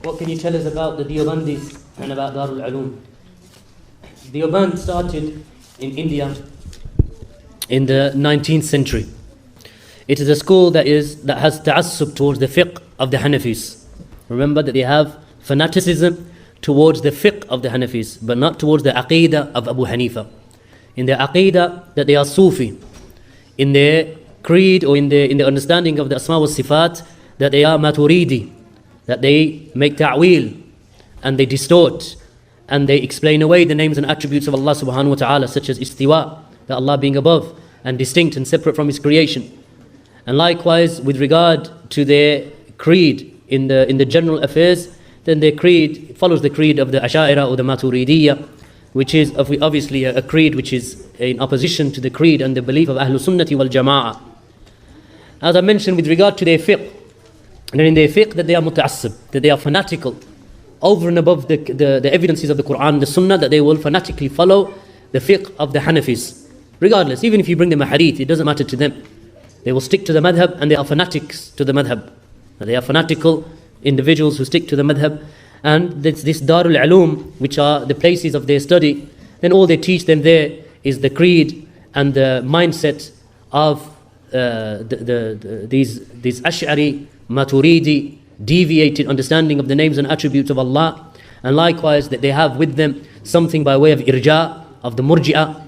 What can you tell us about the Deobandis and about Darul Uloom? Deoband started in India in the 19th century. It is a school that has ta'assub towards the fiqh of the Hanafis. Remember that they have fanaticism towards the fiqh of the Hanafis, but not towards the aqidah of Abu Hanifa. In their aqidah, that they are Sufi. In their creed or in the understanding of the Asma wa Sifat, that they are Maturidi, that they make ta'wil and they distort and they explain away the names and attributes of Allah subhanahu wa ta'ala, such as istiwa, that Allah being above and distinct and separate from His creation. And likewise, with regard to their creed in the general affairs, then their creed follows the creed of the Asha'ira or the Maturidiyya, which is obviously a creed which is in opposition to the creed and the belief of Ahlul Sunnati wal Jama'ah. As I mentioned, with regard to their fiqh, and in their fiqh, that they are muta'assib, that they are fanatical, over and above the evidences of the Quran and the Sunnah, that they will fanatically follow the fiqh of the Hanafis. Regardless, even if you bring them a hadith, it doesn't matter to them. They will stick to the madhab, and they are fanatics to the madhab. They are fanatical individuals who stick to the madhab. And this Darul Uloom, which are the places of their study, then all they teach them there is the creed and the mindset of these Ash'ari, Maturidi, deviated understanding of the names and attributes of Allah. And likewise, that they have with them something by way of irja, of the murji'ah,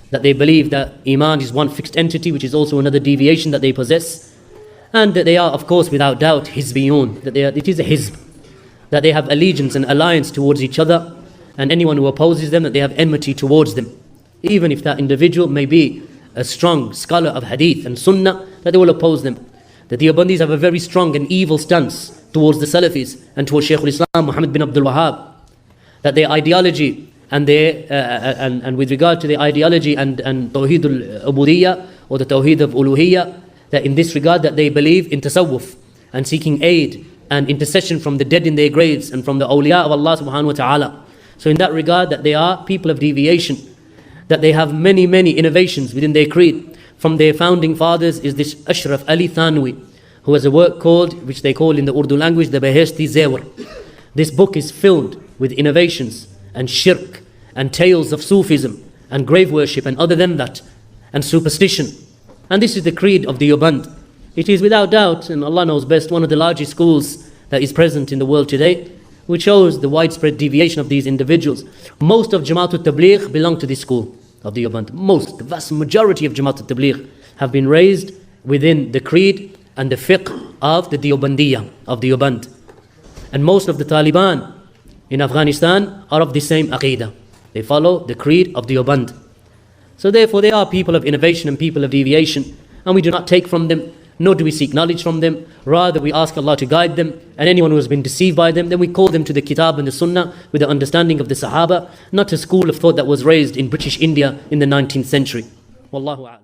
that they believe that Iman is one fixed entity, which is also another deviation that they possess. And that they are, of course, without doubt, Hizbiyun, that it is a Hizb, that they have allegiance and alliance towards each other, and anyone who opposes them, that they have enmity towards them. Even if that individual may be a strong scholar of hadith and sunnah, that they will oppose them. The Deobandis have a very strong and evil stance towards the Salafis and towards Shaykh al-Islam Muhammad bin Abdul Wahhab, that their ideology and with regard to their ideology and Tawheed al-Ubudiyyah or the Tawheed of Uluhiyyah, that in this regard that they believe in tasawwuf and seeking aid and intercession from the dead in their graves and from the awliya of Allah subhanahu wa ta'ala. So in that regard, that they are people of deviation, that they have many, many innovations within their creed. From their founding fathers is this Ashraf Ali Thanwi, who has a work called, which they call in the Urdu language, the Beheshti Zewar. This book is filled with innovations and shirk and tales of Sufism and grave worship and other than that, and superstition. And this is the creed of Deoband. It is without doubt, and Allah knows best, one of the largest schools that is present in the world today, which shows the widespread deviation of these individuals. Most of Jama'at al-Tabligh belong to this school of Deoband. The vast majority of Jama'at al-Tabligh have been raised within the creed and the fiqh of the Deobandiyya, of Deoband. And most of the Taliban in Afghanistan are of the same aqidah. They follow the creed of Deoband. So therefore they are people of innovation and people of deviation, and we do not take from them, nor do we seek knowledge from them. Rather, we ask Allah to guide them, and anyone who has been deceived by them, then we call them to the Kitab and the Sunnah with the understanding of the Sahaba, not a school of thought that was raised in British India in the 19th century. Wallahu a'lam.